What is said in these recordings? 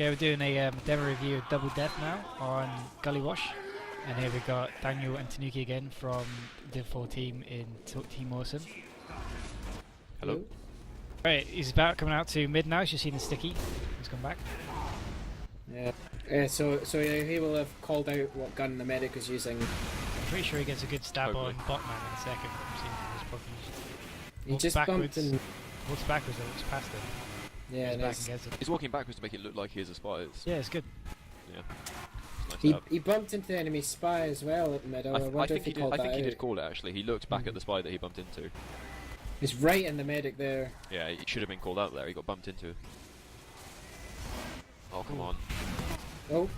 Yeah, we're doing a demo review of DoubleDeath now on Gullywash. And here we got Daniel and Tanuki again from Div 4 team in Team Awesome. Hello. Right, he's about coming out to mid now. He's just seen the sticky. He's come back. Yeah. So he will have called out what gun the medic is using. I'm pretty sure he gets a good stab Hopefully. on Botman in a second. I'm seeing from his profile. He just bumped and walks backwards and looks past him. yeah, Back and gets it. He's walking backwards to make it look like he is a spy. Yeah, it's good. Yeah. It's nice he bumped into the enemy spy as well at the middle. I think he did call it actually. He looked back at the spy that he bumped into. He's right in the medic there. Yeah, it should have been called out there. He got bumped into. Oh come on. Oh.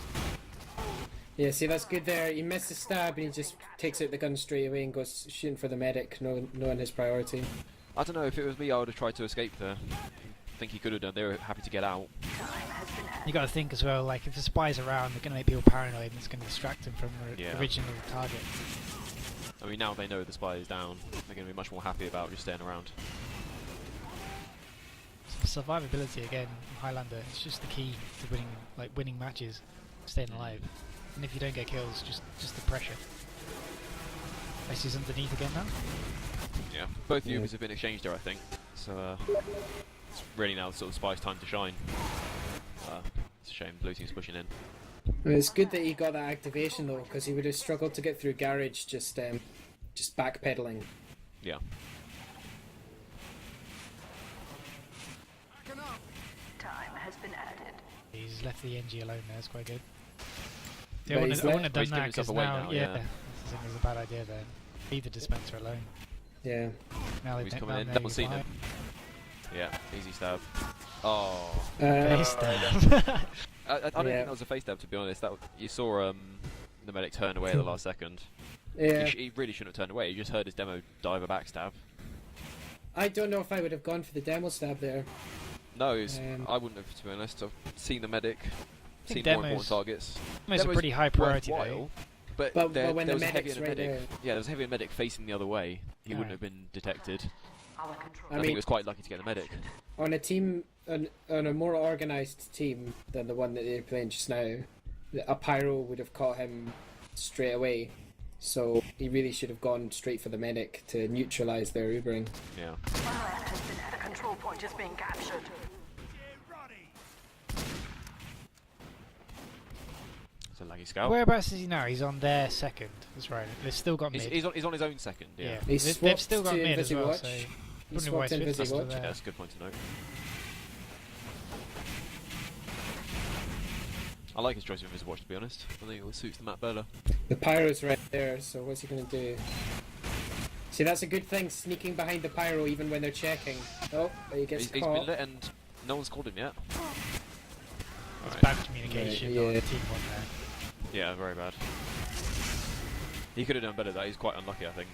Yeah, see that's good there. He missed the stab and he just takes out the gun straight away and goes shooting for the medic, knowing his priority. I don't know, if it was me I would have tried to escape there. I think he could have done. They were happy to get out. You got to think as well, like if the spy's around, they're going to make people paranoid and it's going to distract them from the original target. I mean, now they know the spy is down. They're going to be much more happy about just staying around. Survivability again in Highlander. It's just the key to winning matches, staying alive. And if you don't get kills, just the pressure. He's underneath again now. Yeah, both Ubers have been exchanged there, I think. So it's really now sort of Spy's time to shine. It's a shame Blue Team's pushing in. Well, it's good that he got that activation though, because he would have struggled to get through garage just backpedaling. Yeah. Time has been added. He's left the NG alone there. It's quite good. But I wouldn't have done he's that giving because himself away now, now, yeah, yeah. this is a bad idea there. Leave the dispenser alone. Yeah. Now He's they've coming in. there, Double he's seen behind. him. Yeah, easy stab. Oh. Face stab. I don't think that was a face stab, to be honest. You saw the medic turn away at the last second. Yeah. He really shouldn't have turned away. He just heard his demo dive a backstab. I don't know if I would have gone for the demo stab there. No, I wouldn't have, to be honest. I've seen the medic, seen demos- more important targets. It's a pretty high priority though. worthwhile, but But there when there the was a heavy medic's and a right medic. there. Yeah, there was a heavy and medic facing the other way. He wouldn't Alright. have been detected. Our control. I think he was quite lucky to get the medic. On a team, on a more organised team than the one that they're playing just now, a pyro would have caught him straight away. So he really should have gone straight for the medic to neutralise their Ubering. Yeah. One left has been added. The control point is being captured. It's a laggy scout. Whereabouts is he now? He's on their second. That's right. They've still got mid. He's on his own second. Yeah. He They've swapped still got to mid as well. Visiwatch. So He wondering why swapped in Swift's still Visiwatch. there. That's a good point to note. I like his choice of Invisible Watch, to be honest. I think it suits the map better. The pyro's right there, so what's he going to do? See, that's a good thing, sneaking behind the pyro even when they're checking. Oh, but he gets He's caught. been lit and no one's called him yet. It's Alright. bad communication Yeah. on the team one there. Yeah, very bad. He could have done better though. He's quite unlucky, I think.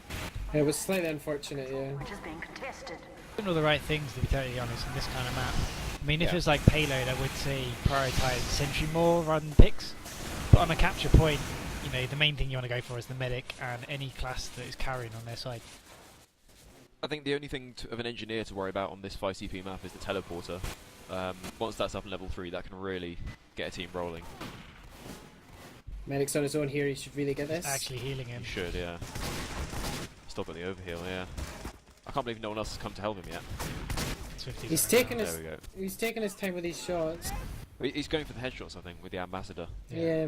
It was slightly unfortunate, yeah. Which is being contested. Doing all the right things, to be totally honest, in this kind of map. I mean, if Yeah. it was like payload, I would say prioritise sentry more rather than picks. But on a capture point, you know, the main thing you want to go for is the medic and any class that is carrying on their side. I think the only thing of an engineer to worry about on this 5CP map is the teleporter. Once that's up in level 3, that can really get a team rolling. Medic's on his own here, he should really get this. Actually healing him. You should, yeah. Stop at the overheal, yeah. I can't believe no one else has come to help him yet. Swifty's He's on it taken now. his There we go. he's taking his time with these shots. He's going for the headshots, I think, with the ambassador. Yeah.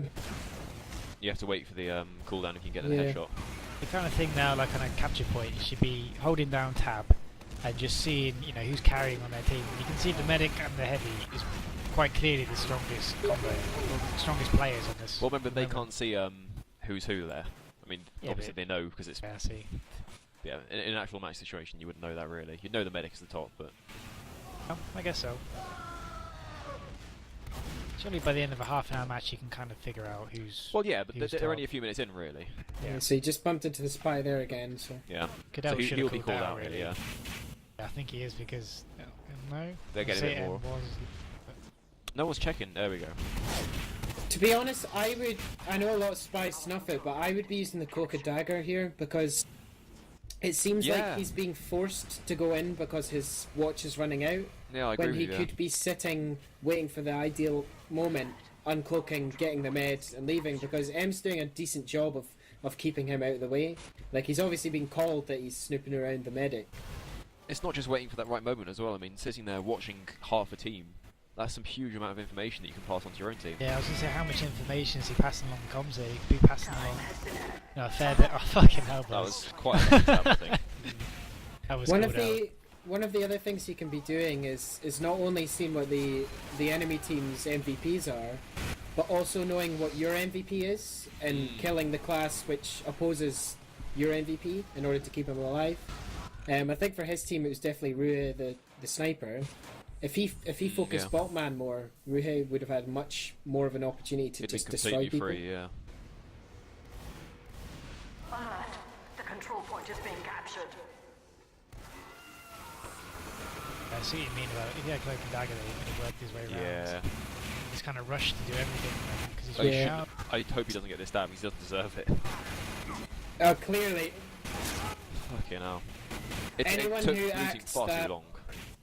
You have to wait for the cooldown if you can get the Yeah. headshot. The kind of thing now, like on a capture point, you should be holding down tab and just seeing, you know, who's carrying on their team. You can see the medic and the heavy is quite clearly the strongest combo, or strongest players on this. Well, remember, they can't see who's who there. I mean, Yeah, obviously but- they know because it's... Yeah, I see. Yeah, in an actual match situation, you wouldn't know that really. You'd know the medic's the top, but... Oh, I guess so. Surely by the end of a half-an-hour match, you can kind of figure out who's. Well, yeah, but who's they're top. only a few minutes in, really. Yeah, so he just bumped into the spy there again, so Yeah. Cadell So should he'll have be called called out, out, really, really. yeah. Yeah, I think he is because no. They're getting a bit more. No one's checking. There we go. to be honest, I know a lot of spies snuff it, but I would be using the Coca Dagger here because It seems Yeah. like he's being forced to go in because his watch is running out, Yeah, I agree when with he you. could be sitting, waiting for the ideal moment, uncloaking, getting the meds, and leaving, because M's doing a decent job of keeping him out of the way. Like, he's obviously been called that he's snooping around the medic. It's not just waiting for that right moment as well. I mean, sitting there watching half a team, that's some huge amount of information that you can pass on to your own team. Yeah, I was going to say, how much information is he passing along the comms here? He could be passing along a fair bit. Oh, fucking hell, That boys. was quite a long tab, I think. That was One called of out. the other things you can be doing is not only seeing what the enemy team's MVPs are, but also knowing what your MVP is and killing the class which opposes your MVP in order to keep him alive. I think for his team it was definitely Rue the sniper. If he focused Yeah. Botman more, Rue would have had much more of an opportunity to It'd be just destroy completely people. free, yeah. Alert. The control point is being captured. I see what you mean about if he had Cloak and Dagger, he would have worked his way around. Yeah. He's kind of rushed to do everything because he's I, running Yeah. out. I hope he doesn't get this stab, he doesn't deserve it. Oh, clearly. Fucking hell. It Anyone took who losing acts far that- too long.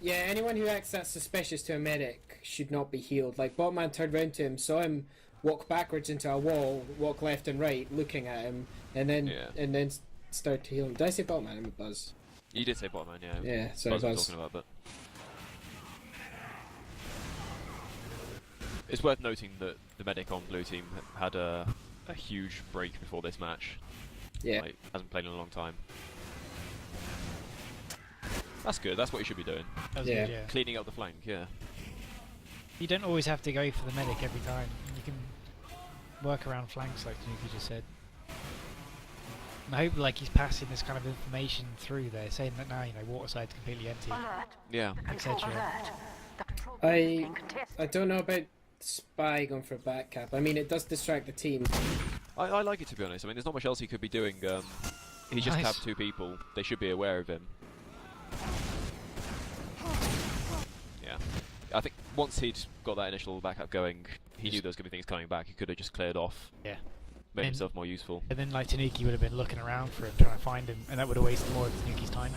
Yeah, anyone who acts that suspicious to a medic should not be healed. Like, Botman turned round to him, saw him walk backwards into a wall, walk left and right, looking at him, and then Yeah. start to heal him. Did I say Botman? I'm a Buzz. You did say Botman, yeah. Yeah, sorry, Buzz was Buzz. talking about, but it's worth noting that the medic on blue team had a huge break before this match. Yeah. Like, hasn't played in a long time. That's good. That's what you should be doing. That was Yeah. good, yeah. Cleaning up the flank. Yeah. You don't always have to go for the medic every time. You can work around flanks like Tanuki just said. And I hope like he's passing this kind of information through there, saying that now Waterside's completely empty. Alert. Yeah. The control Etc. alert. The control point is being I contested. don't know about Spy going for a back cap. I mean, it does distract the team. I like it, to be honest. I mean, there's not much else he could be doing. He just Nice. tabbed 2 people. They should be aware of him. Yeah. I think once he'd got that initial backup going, he knew there was going to be things coming back. He could have just cleared off, Yeah. made And- himself more useful. And then like Tanuki would have been looking around for him, trying to find him, and that would have wasted more of Tanuki's time.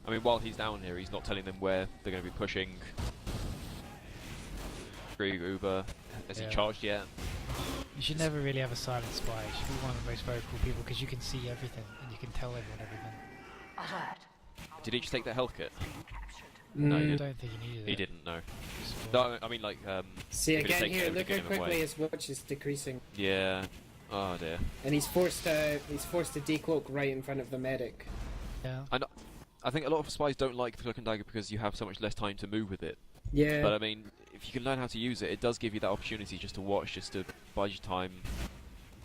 I mean, while he's down here, he's not telling them where they're going to be pushing. Greg Uber, has Yeah. he charged yet? You should never really have a silent spy. You should be one of the most vocal people because you can see everything and you can tell everyone everything. Alert. Did he just take that health kit? Captured. No, he I didn't. don't think you needed it. He didn't, no. Just- No, I mean, like, See, if he'd again taken here, it, it look would've how given him quickly away. his watch is decreasing. Yeah. Oh dear. And he's forced to decloak right in front of the medic. Yeah. I think a lot of spies don't like the Cloak and Dagger because you have so much less time to move with it. Yeah. But I mean, if you can learn how to use it, it does give you that opportunity just to watch, just to bide your time.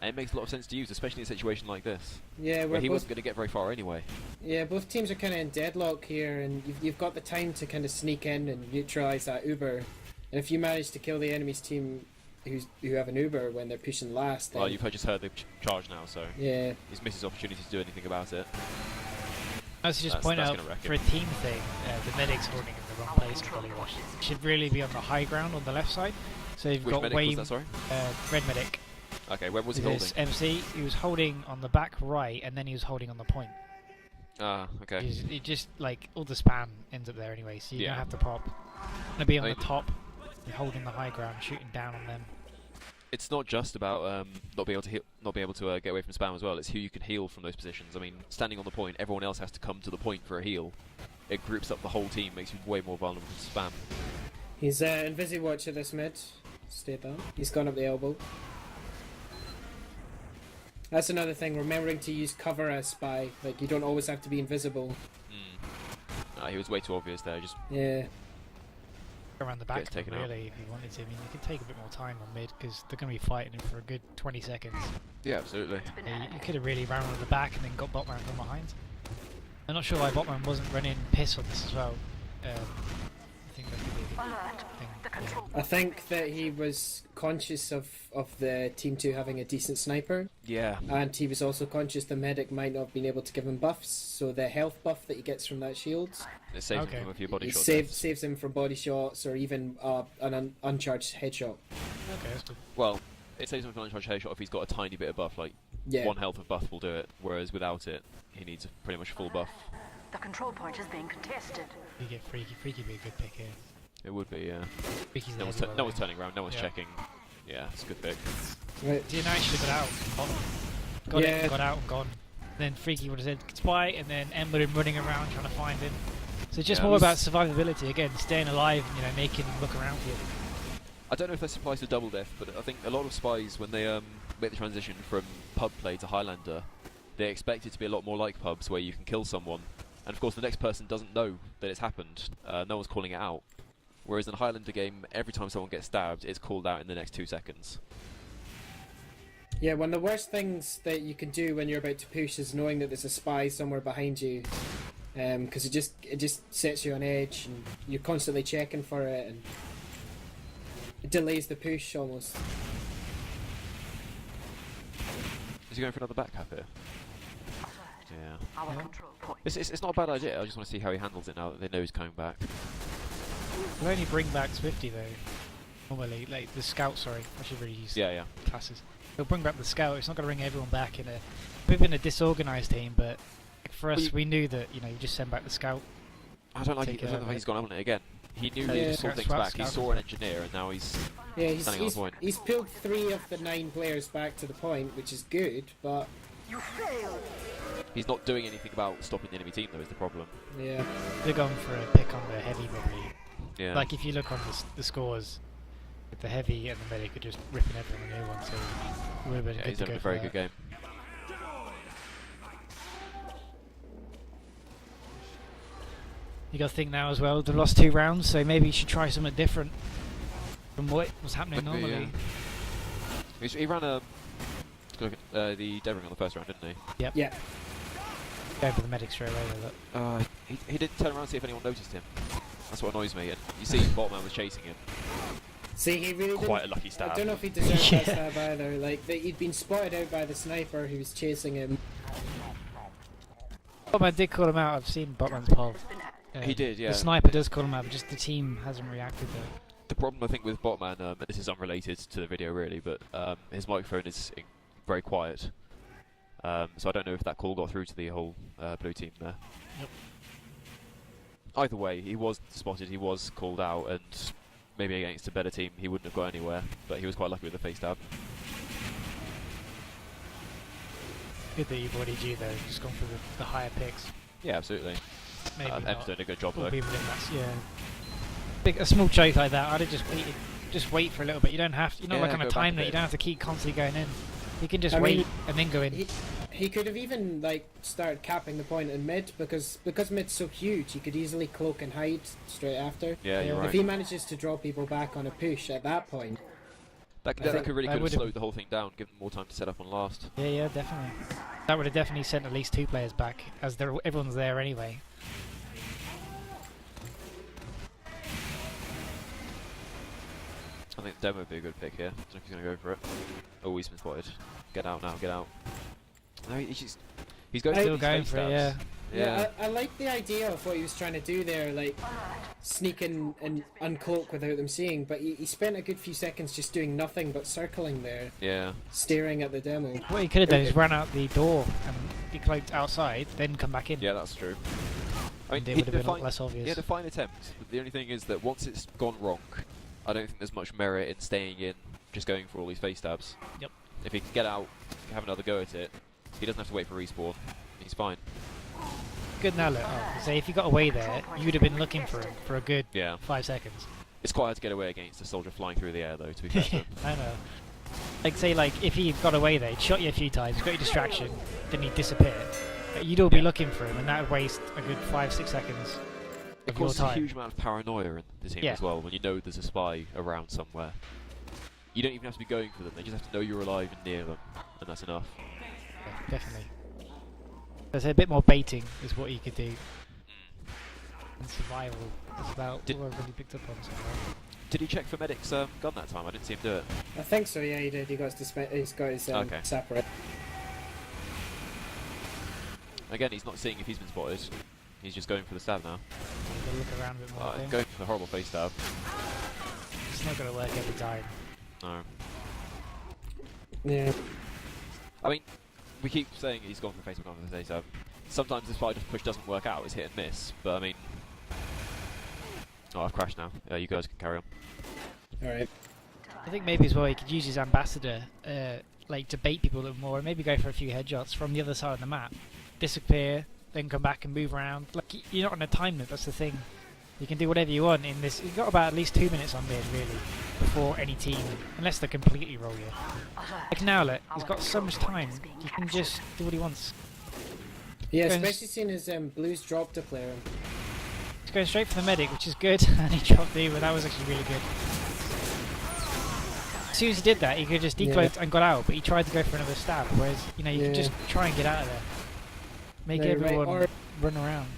And it makes a lot of sense to use, especially in a situation like this, yeah, where we're he both wasn't going to get very far aneway. Yeah, both teams are kind of in deadlock here, and you've got the time to kind of sneak in and neutralise that Uber. And if you manage to kill the enemy's team who have an Uber when they're pushing last, then Well, you've just heard the charge now, so yeah, he's missed his opportunity to do anything about it. I should just That's- point that's out, gonna wreck for a him. team thing, the medic's holding in the wrong place for Gullywash. Should really be on the high ground on the left side. So you've Which got medic way was that, sorry? red medic. Okay, where was he This holding? MC, he was holding on the back right, and then he was holding on the point. Ah, okay. It just like all the spam ends up there anyway, so you Yeah. don't have to pop. Gonna be on I the mean- top, you're holding the high ground, shooting down on them. It's not just about not being able to get away from spam as well. It's who you can heal from those positions. I mean, standing on the point, everyone else has to come to the point for a heal. It groups up the whole team, makes you way more vulnerable to spam. he's Inviswatch at this mid. Stay down. He's gone up the elbow. That's another thing. Remembering to use cover as spy. Like, you don't always have to be invisible. He was way too obvious there. Just Yeah. Around the back, Gets taken out. really, if you wanted to. I mean, you can take a bit more time on mid because they're going to be fighting him for a good 20 seconds. yeah, absolutely. It's been Yeah, you added. could have really ran on the back and then got Botman from behind. I'm not sure why Botman wasn't running piss on this as well. I think that could be a Alert. thing. The I think that he was conscious of the Team 2 having a decent sniper, Yeah. and he was also conscious the medic might not have been able to give him buffs, so the health buff that he gets from that shield It saves Okay. him from a few body it shots. saves him from body shots or even an uncharged headshot. Okay, that's good. Well, it saves him from an uncharged headshot if he's got a tiny bit of buff, like Yeah. 1 health of buff will do it, whereas without it, he needs a pretty much full buff. The control point is being contested. You get Freaky. Freaky would be a good pick here. It would be, yeah. Freaky's the No one's, heavy one, no one's right? turning around, no one's Yeah. checking. Yeah, it's a good pick. Right. See, now he should have got out. Got Yeah. it, got out and gone. Then Freaky would have said spy, and then Ember him running around trying to find him. So it's just Yeah, more it about was- survivability again, staying alive, and, making him look around for you. I don't know if this applies to DoubleDeath, but I think a lot of spies, when they make the transition from pub play to Highlander, they expect it to be a lot more like pubs, where you can kill someone, and of course the next person doesn't know that it's happened. No one's calling it out. Whereas in a Highlander game, every time someone gets stabbed, it's called out in the next 2 seconds. Yeah, one of the worst things that you can do when you're about to push is knowing that there's a spy somewhere behind you, because it just sets you on edge, and you're constantly checking for it, and it delays the push almost. Is he going for another back cap here? Yeah. Our Yeah. control point. It's not a bad idea, I just want to see how he handles it now that they know he's coming back. We'll only bring back Swifty though. Normally, like the scout. Sorry, I should really use Yeah, yeah. classes. He'll bring back the scout. It's not going to bring everyone back in a. We've been a disorganised team, but for us, Well, we knew that you just send back the scout. I don't like Take it. I don't it know if he's gone on it again. He knew Yeah. he just saw Scout- things scout- back. He scout saw is an engineer, and now he's Yeah, standing on the point. he's pulled 3 of the 9 players back to the point, which is good, but You failed. He's not doing anything about stopping the enemy team, though, is the problem. yeah. They're going for a pick on the heavy probably. Yeah. Like if you look on the scores, with the heavy and the medic are just ripping everyone a new one, so it would have been yeah, good he's to having go a very for good that. game. You got to think now as well. They've lost 2 rounds, so maybe you should try something different from what was happening Could be, normally. He ran the Devering on the first round, didn't he? Yeah. Going for the medic straight away with it. He didn't turn around to see if anyone noticed him. That's what annoys me. And you see, Botman was chasing him. See, he really Quite a didn't. lucky stab. I don't know if he deserved Yeah. that stab either. Like, he'd been spotted out by the sniper who was chasing him. Botman did call him out. I've seen Botman's poll. He did, yeah. The sniper does call him out, but just the team hasn't reacted though. The problem, I think, with Botman, and this is unrelated to the video really, but his microphone is very quiet. So I don't know if that call got through to the whole blue team there. Yep. Either way, he was spotted, he was called out, and maybe against a better team he wouldn't have got anywhere, but he was quite lucky with the face stab. Good that you've already do though. Just gone for the higher picks. Yeah, absolutely. Maybe Em's not. doing a good job All though. people in that, yeah. A small joke like that, I'd have just waited. Just wait for a little bit. You don't have to. You're not Yeah, like on go a back time a limit. You bit. don't have to keep constantly going in. You can just I wait mean, and then go in. He could have even started capping the point in mid because mid's so huge. He could easily cloak and hide straight after. Yeah, you're Yeah. right. If he manages to draw people back on a push at that point, That I think could really that could have would've- slowed the whole thing down, given them more time to set up on last. Yeah, definitely. That would have definitely sent at least 2 players back, as everyone's there anyway. I think Demo would be a good pick here. I don't know if he's going to go for it. Oh, he's been spotted. Get out now, get out. No, he's going I- for Still these going face for it, yeah. stabs. yeah, I like the idea of what he was trying to do there, like sneak in and uncloak without them seeing. But he spent a good few seconds just doing nothing but circling there, Yeah. staring at the demo. What he could have done is run out the door and be cloaked outside, then come back in. Yeah, that's true. I mean, It would have been a lot less obvious. he had a fine attempt, but the only thing is that once it's gone wrong, I don't think there's much merit in staying in, just going for all these face stabs. Yep. If he can get out, have another go at it, he doesn't have to wait for respawn. He's fine. Good now, look. Say if you got away there, you'd have been looking for him for a good Yeah. 5 seconds. It's quite hard to get away against a soldier flying through the air, though, to be fair to him. I know. Like say if he got away there, he'd shot you a few times, got your distraction, then he'd disappear. But you'd all be Yeah. looking for him, and that would waste a good 5-6 seconds It of your causes a time. huge amount of paranoia in the team Yeah. as well, when you know there's a spy around somewhere. You don't even have to be going for them, they just have to know you're alive and near them, and that's enough. Yeah, definitely. There's a bit more baiting is what you could do. And survival is about Did- all I've really picked up on so far. Did he check for Medic's gun that time? I didn't see him do it. I think so. Yeah, he did. He got he's got his Okay. separate. Again, he's not seeing if he's been spotted. He's just going for the stab now. You've got to look around a bit more. I think. Going for the horrible face stab. It's not going to work every time. No. Yeah. I mean, we keep saying he's gone for the face, gone for the face stab. Sometimes this fight push doesn't work out. It's hit and miss. But I mean, oh, I've crashed now. You guys can carry on. All right. I think maybe as well he could use his ambassador, like to bait people a little more, and maybe go for a few headshots from the other side of the map, disappear, then come back and move around. Like you're not on a time limit. That's the thing. You can do whatever you want in this. You've got about at least 2 minutes on mid, really, before any team, unless they completely roll you. Like Nowlet, he's got so much time. He can just do what he wants. Yeah, Going especially seeing his Blues dropped a player. He's going straight for the medic, which is good, and he dropped the, but that was actually really good. As soon as he did that, he could just decloaked and got out, but he tried to go for another stab, whereas, you know, you can just try and get out of there. Make everyone run around.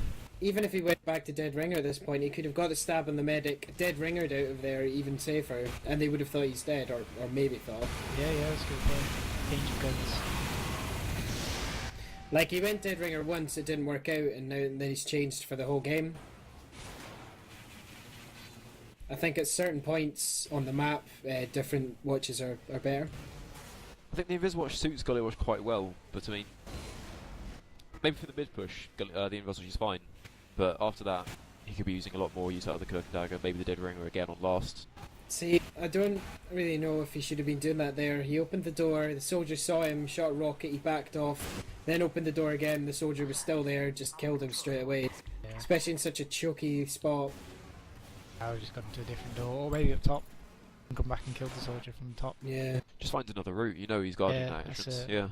Even if he went back to Dead Ringer at this point, he could have got a stab on the medic, Dead Ringered out of there even safer, and they would have thought he's dead, or maybe thought. Yeah, that's a good point. Change of guns. Like, he went Dead Ringer once, it didn't work out, and then he's changed for the whole game. I think at certain points on the map, different watches are better. I think the Invis watch suits Gullywash quite well, but I mean, maybe for the mid push, the Invis watch is fine. But after that, he could be using a lot more use out of the Cloak and Dagger, maybe the Dead Ringer again on last. See, I don't really know if he should have been doing that there. He opened the door, the soldier saw him, shot a rocket, he backed off, then opened the door again, the soldier was still there, just killed him straight away. Yeah. Especially in such a choky spot. I would just gone to a different door, or maybe up top, and come back and killed the soldier from the top. Yeah. Just finds another route, you know he's guarding Yeah, that that's entrance. it. Yeah.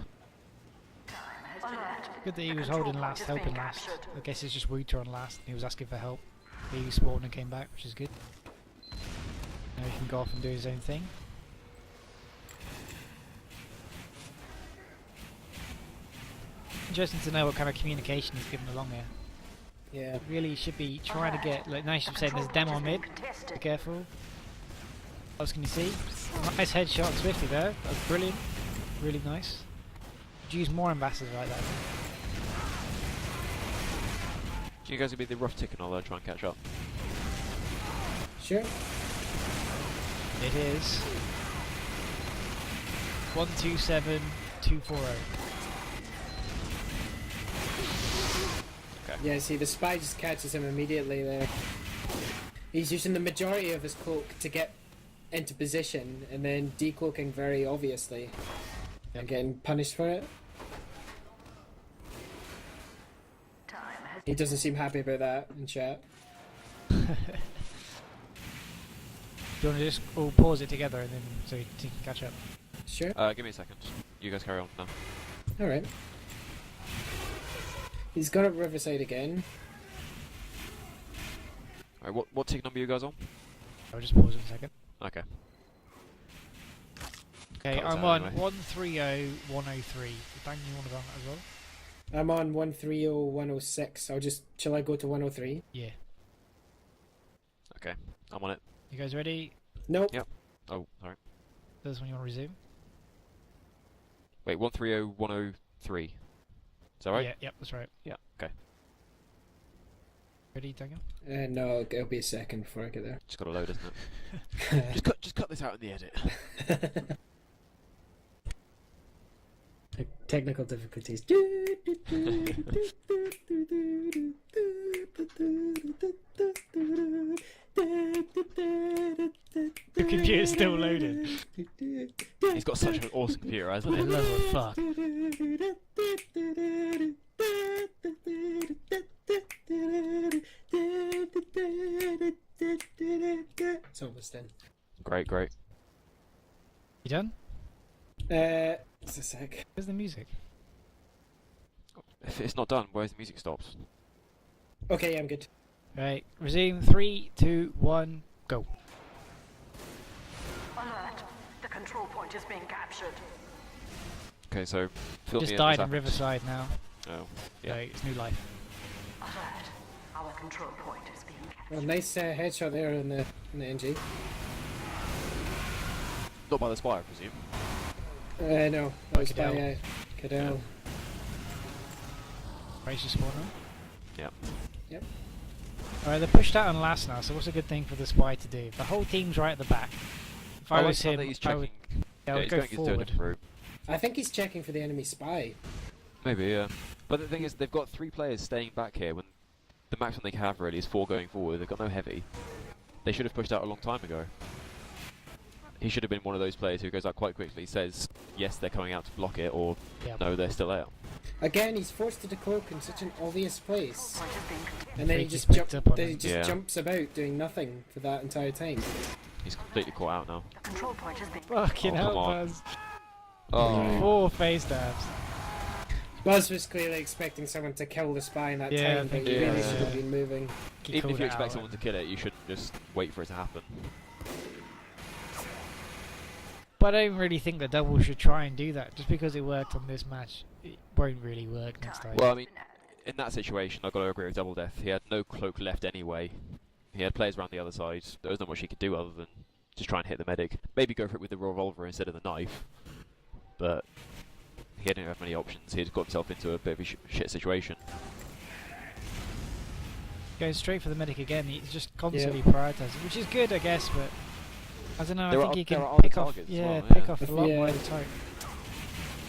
Good that he was holding last, helping last. I guess it's just Wooter on last, and he was asking for help. He spawned and came back, which is good. Now he can go off and do his own thing. Interesting to know what kind of communication he's given along here. Yeah. Really should be trying to get, like nice you've said, there's a demo on mid. Be careful. What else can you see? Nice headshot swiftly there. That was brilliant. Really nice. Could use more ambassadors like that. You guys will be the rough tick and I'll try and catch up. Sure. It is 127240. Okay. Yeah, see, the spy just catches him immediately there. He's using the majority of his cloak to get into position, and then decloaking very obviously. And getting punished for it. He doesn't seem happy about that in chat. Do you want to just all pause it together and then so you can catch up? Sure. Give me a second. You guys carry on now. Alright. He's got up Riverside again. Alright, what tick number are you guys on? I'll just pause it a second. Okay. Okay, Cut us I'm out on anyway. 130103. Dan, you want to go on that as well? I'm on 130106. Shall I go to 103? Yeah. Okay, I'm on it. You guys ready? Nope. Yep. Oh, sorry. This one you want to resume? Wait, 130103. Is that right? Yeah, yep, that's right. Yeah. Okay. Ready, Daniel? No, it'll be a second before I get there. Just gotta load, isn't it? just cut this out in the edit. Technical difficulties. The computer's still loading. He's got such an awesome computer, hasn't I he? love it, fuck. It's almost in. Great, great. You done? Just a sec. Where's the music? If it's not done, where's the music stops? Okay, I'm good. Right, resume. 3, 2, 1, go. Alert. The control point is being captured. Okay, so fill Just me in, died what's in happened? Riverside now. Oh, Yeah, yeah. it's new life. Alert. Our control point is being captured. Well, nice headshot there in the NG. Not by the spy, I presume. No, that was Cadell. by Cadell. Race your spawn now. Yeah. Yep. Alright, they're pushed out on last now, so what's a good thing for the spy to do? The whole team's right at the back. If I like was the fact him, that he's I would, checking. I would he's go going into a forward. different route. I think he's checking for the enemy spy. Maybe, yeah. But the thing is, they've got 3 players staying back here when the maximum they can have really is 4 going forward. They've got no heavy. They should have pushed out a long time ago. He should have been one of those players who goes out quite quickly, says yes they're coming out to block it, or Yep. no they're still out. Again, he's forced to decloak in such an obvious place, Point is being contained. and then he Freaky's just picked up on him. Yeah. jumps about doing nothing for that entire time. He's completely caught out now. The control point is being Fucking Oh, hell, come on. Buzz. Oh, 4 face dabs. Buzz was clearly expecting someone to kill the spy in that Yeah, I time, but think he he really was, should have yeah. been moving. He even if called you it expect out. someone to kill it, you shouldn't just wait for it to happen. But I don't really think the double should try and do that. Just because it worked on this match, it won't really work next time. Well, I mean, in that situation, I've got to agree with DoubleDeath. He had no cloak left anyway. He had players around the other side. There was not much he could do other than just try and hit the medic. Maybe go for it with the revolver instead of the knife. But he didn't have many options. He had got himself into a bit of a shit situation. Going straight for the medic again, he's just constantly prioritising, which is good, I guess, but I don't know, There I are think he there can are other pick off, targets as yeah, well, pick yeah. off a lot more Yeah. of the time.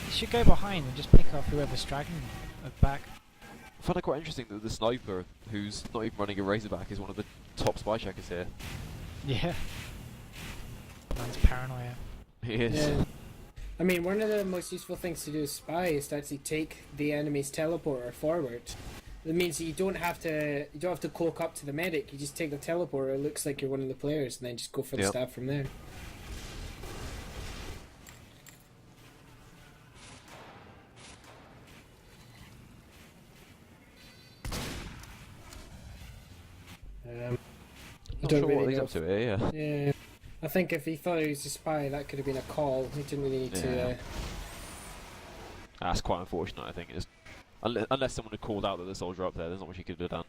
He should go behind and just pick off whoever's dragging him at the back. I find it quite interesting that the sniper, who's not even running a Razorback, is one of the top spy checkers here. Yeah. Man's paranoia. He is. Yeah. I mean, one of the most useful things to do as spy is to actually take the enemy's teleporter forward. That means you don't have to cloak up to the medic. You just take the teleporter. It looks like you're one of the players, and then just go for the Yep. stab from there. I Not don't sure really what he's know up to here, yeah. Yeah, I think if he thought he was a spy, that could have been a call. He didn't really need to. Yeah. That's quite unfortunate, I think. Unless someone had called out that the soldier up there, there's not much he could have done.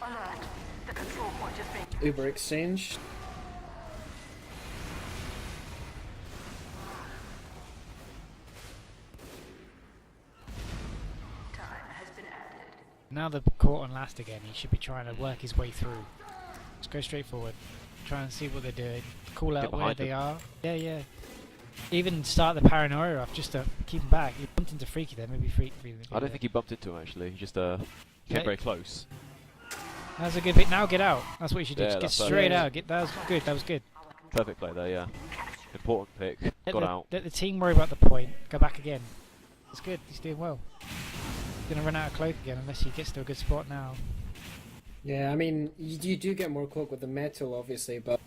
alert. The control point is being Uber exchange. time has been added. Now they're caught on last again, he should be trying to work his way through. Just go straight forward. Try and see what they're doing. Call Get out where behind they them. are. Yeah, yeah. Even start the paranoia off just to keep him back. He bumped into Freaky there, maybe Freaky. I don't think he bumped into him actually. He just came Yeah. very close. That's a good bit. Now get out. That's what you should do. Yeah, Just get that's straight perfect. out. That was good. That was good. Perfect play there, yeah. Important pick. Let Got the, out. let the team worry about the point. Go back again. It's good. He's doing well. He's gonna run out of cloak again unless he gets to a good spot now. Yeah, I mean, you do get more cloak with the metal, obviously, but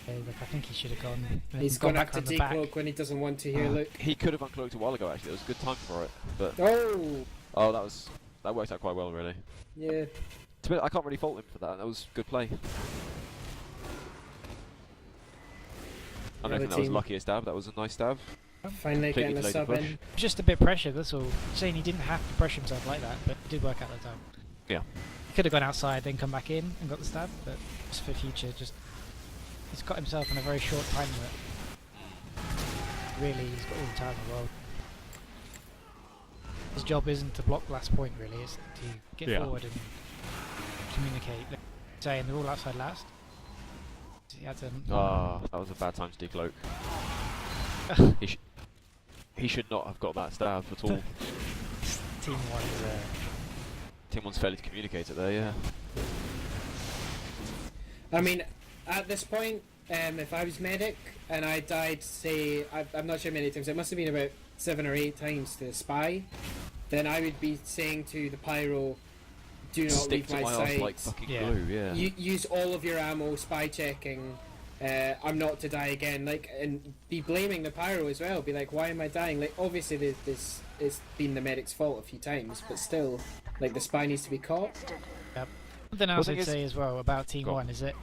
Look, I think he should have gone. he's gone going to back have to on the back. decloak when he doesn't want to hear. Look. He could have uncloaked a while ago actually. There was a good time for it. But Oh, that worked out quite well really. yeah. I can't really fault him for that. That was good play. I don't Other think that was team. lucky a stab. That was a nice stab. Finally getting Completely the delayed sub the push. in. Just a bit pressure. That's all. Saying he didn't have to pressure himself like that, but it did work out at the time. Yeah. He could have gone outside, then come back in and got the stab, but just for future, he's got himself in a very short time limit. Really, he's got all the time in the world. His job isn't to block last point, really. It's to get Yeah. forward and communicate. Like, saying they're all outside last. He had to. That was a bad time to decloak. He should not have got that stab at all. Team one is Team one's failed to communicate it there, yeah. I mean, at this point, if I was medic and I died, say, I'm not sure how many times, it must have been about 7 or 8 times to the spy, then I would be saying to the pyro, do not Stick leave to my my arse sight. like fucking Yeah. glue, yeah. Use all of your ammo, spy checking. I'm not to die again. Like, and be blaming the pyro as well. Be like, why am I dying? Like, obviously this it's been the medic's fault a few times, but still, like, the spy needs to be caught. something else thing I'd is- say as well about Team Go on. 1 is that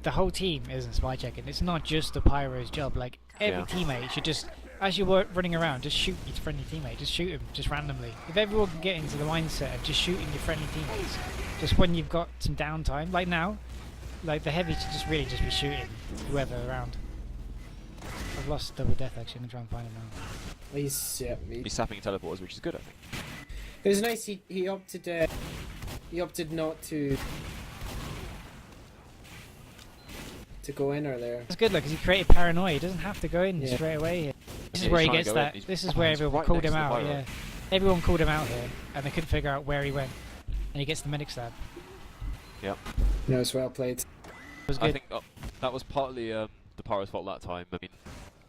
the whole team isn't spy checking. It's not just the pyro's job. Like every Yeah. teammate should just as you're running around, just shoot your friendly teammate. Just shoot him, just randomly. If everyone can get into the mindset of just shooting your friendly teammates, just when you've got some downtime, like now, like the heavy should just really just be shooting whoever around. I've lost DoubleDeath actually. I'm gonna try and find him now. He's sapping teleporters, which is good, I think. It was nice. He opted not to go in earlier. It's good, look, because he created paranoia. He doesn't have to go in Yeah. straight away here. This is Yeah, where he's he trying to gets go that. in. He's- This is oh, where he's everyone right called next him to the out. pyro. Yeah, everyone called him out here, and they couldn't figure out where he went, and he gets the medic stab. Yep. No, it's well played. It was good. I think that was partly the pyro's fault that time. I mean,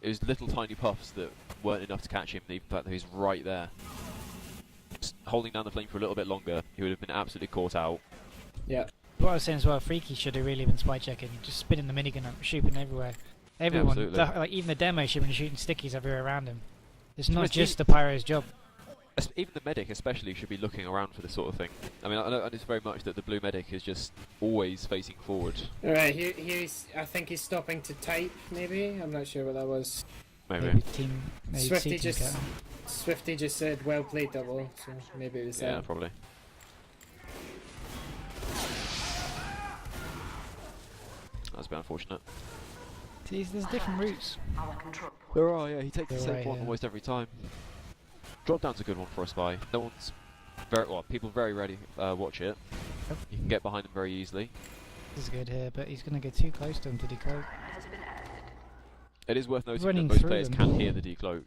it was little tiny puffs that weren't enough to catch him. The fact that he was right there, just holding down the flame for a little bit longer, he would have been absolutely caught out. Yeah. What I was saying as well, Freaky should have really been spy checking, just spinning the minigun up, shooting everywhere. Everyone, absolutely. like even the demo should have been shooting stickies everywhere around him. It's not Honestly, just the pyro's job. Even the medic especially should be looking around for this sort of thing. I mean, I notice very much that the blue medic is just always facing forward. Alright, he's. I think he's stopping to type. Maybe I'm not sure what that was. Maybe. Maybe Swifty C-team just captain. Swifty just said well played double, so maybe it was Yeah, that. probably. That's a bit unfortunate. See, there's different routes. Our control point. There are, yeah. He takes the They're same right one here. almost every time. Drop down's a good one for a spy. No one's people very rarely watch it. Yep. You can get behind him very easily. This is good here, but he's going to get too close to him to decloak. Has been added. It is worth noting Running that most through players them. can hear the decloak.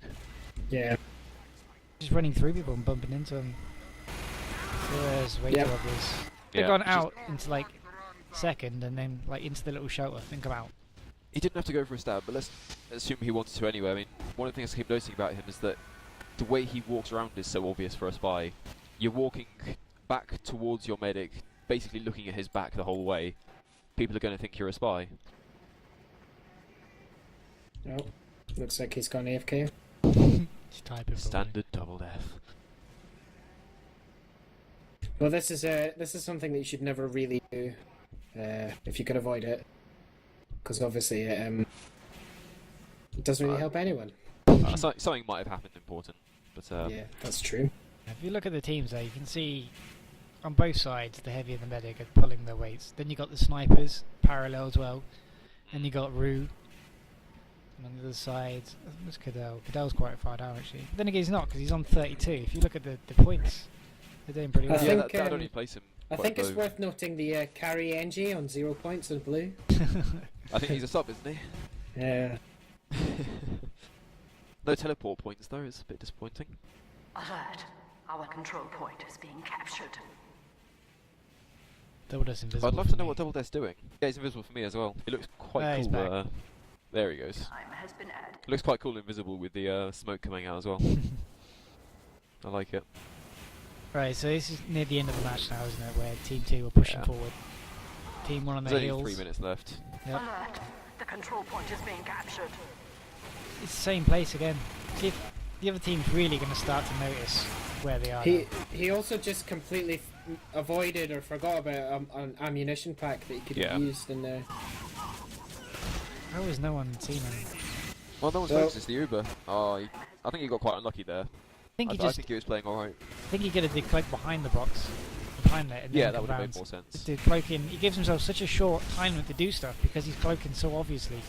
Yeah. Just running through people and bumping into them. There's way Yep. too obvious. They've Yeah, gone just- out into like second and then like into the little shelter and come out. He didn't have to go for a stab, but let's assume he wanted to anyway. I mean, one of the things I keep noticing about him is that the way he walks around is so obvious for a spy. You're walking back towards your medic, basically looking at his back the whole way. People are going to think you're a spy. Oh, looks like he's gone AFK. He's typing probably. Standard double death. Well, this is something that you should never really do, if you can avoid it, because obviously it doesn't really help anyone. Something might have happened important, but Yeah, that's true. If you look at the teams there, you can see on both sides the heavy and the medic are pulling their weights. Then you got the snipers parallel as well, and you got Rue. And on the other side, what's Cadell? Cadell's quite far down actually. But then again, he's not because he's on 32. If you look at the points, they're doing pretty I well. yeah, think, that only place him. I quite think it's low. worth noting the carry NG on 0 points in blue. I think he's a sub, isn't he? Yeah. No teleport points though. It's a bit disappointing. Alert. Our control point is being captured. DoubleDeath's invisible. I'd love for to know me. what double death's doing. Yeah, he's invisible for me as well. It looks quite He's cool. back. There he goes. Time has been added. It looks quite cool invisible with the smoke coming out as well. I like it. Right, so this is near the end of the match now, isn't it? Where Team 2 are pushing Yeah. forward. Team 1 on There's their only heels. 3 minutes left. Yep. Alert. The control point is being captured. It's the same place again. See if the other team's really going to start to notice where they are. He also just completely avoided or forgot about an ammunition pack that he could Yeah. have used in there. How has no one seen him? Well, no one's Well- noticed the Uber. Oh, I think he got quite unlucky there. I think he I just. think he was playing alright. I think he could have decloaked behind the box, behind it, and Yeah, then that come would have round. made more sense. To cloaking, he gives himself such a short time to do stuff because he's cloaking so obviously.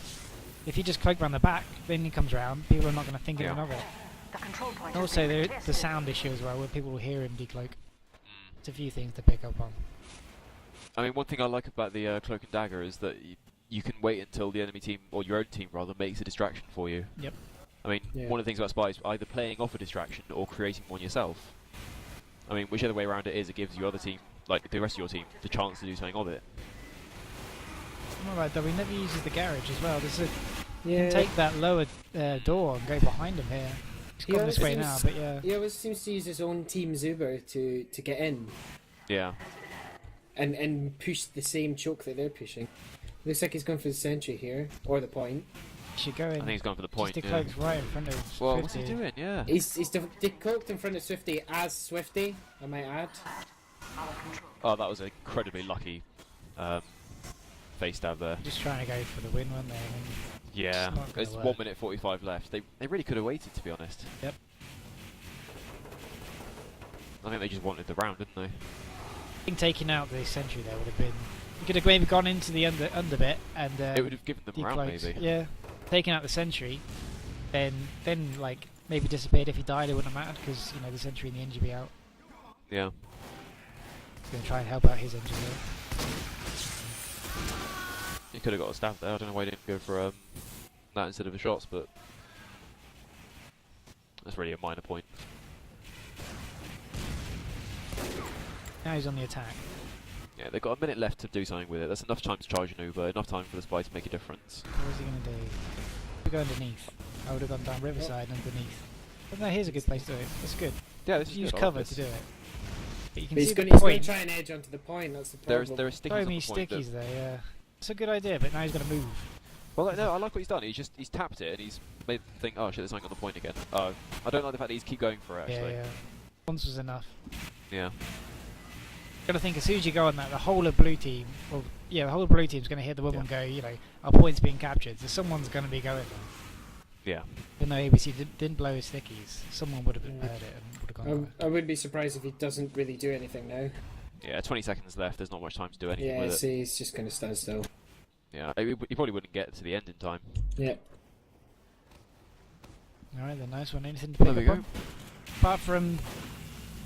If he just cloaked around the back, then he comes round. People are not going to think anything of it. The control point And also, is being the contested. sound issue as well, where people will hear him decloak. Mm. It's a few things to pick up on. I mean, one thing I like about the cloak and dagger is that you can wait until the enemy team, or your own team rather, makes a distraction for you. Yep. I mean, Yeah. one of the things about spies, either playing off a distraction or creating one yourself. I mean, whichever way around it is, it gives your other team, like the rest of your team, the chance to do something of it. All right, though, he never uses the garage as well. There's a Yeah. take that lower door and go behind him here. He's He gone this always way now, seems- but yeah. He always seems to use his own team's Uber to get in Yeah. and push the same choke that they're pushing. Looks like he's going for the sentry here, or the point. He should go in. I think he's going for the point. Just Yeah. decloaks right in front of Well, what's Swifty. he doing? Yeah. He's decloaked in front of Swifty as Swifty, I might add. Our control. Oh, that was incredibly lucky. face stab there. Just trying to go for the win, weren't they? I mean, Yeah, it's not gonna there's work. 1 minute 45 left. They really could have waited, to be honest. Yep. I think they just wanted the round, didn't they? I think taking out the sentry there would have been. You could have maybe gone into the under bit and It would have given them round, decloaked. maybe. Yeah, taking out the sentry, then like maybe disappeared. If he died, it wouldn't have mattered because you know the sentry and the engineer be out. Yeah. He's going to try and help out his engineer. He could have got a stab there. I don't know why he didn't go for that instead of the shots, but that's really a minor point. Now he's on the attack. Yeah, they've got a minute left to do something with it. That's enough time to charge an Uber, enough time for the spy to make a difference. What is he going to do? We go underneath. I would have gone down Riverside underneath. But no, here's a good place to do it. That's good. Yeah, this is Use good. I like cover this. to do it. But you can But he's see going the to point. try and edge onto the point. That's the There problem. are stickies So on many the point that- stickies there, yeah. It's a good idea, but now he's going to move. Well, no, I like what he's done. He's tapped it and he's made them think, oh shit, there's something on the point again. I don't like the fact that he's keep going for it. Actually. Yeah. Once was enough. Yeah. Gotta think as soon as you go on that, the whole of blue team, well, yeah, the whole of blue team's going to hear the whistle and go, you know, our point's being captured, so someone's going to be going there. Yeah. Even though ABC didn't blow his stickies, someone would have heard it and would have gone. I wouldn't be surprised if he doesn't really do anything now. Yeah. 20 seconds left. There's not much time to do anything Yeah, with it. see, he's just going to stand still. Yeah. He probably wouldn't get to the end in time. Yeah. Alright then, nice one. Anything to There pick we up go. on? Apart from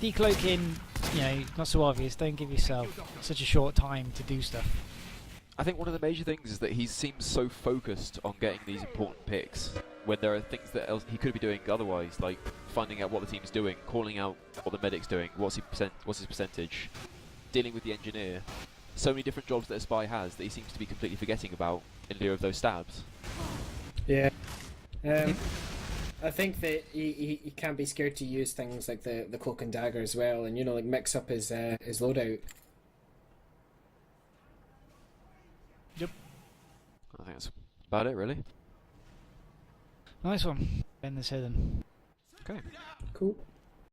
decloaking, you know, not so obvious, don't give yourself such a short time to do stuff. I think one of the major things is that he seems so focused on getting these important picks when there are things that else he could be doing otherwise, like finding out what the team's doing, calling out what the medic's doing, what's his percentage, dealing with the engineer. So many different jobs that a spy has that he seems to be completely forgetting about in lieu of those stabs. Yeah. I think that he can't be scared to use things like the cloak and dagger as well, and you know, like mix up his loadout. Yep. I think that's about it, really. Nice one. End this here then. Okay. Cool.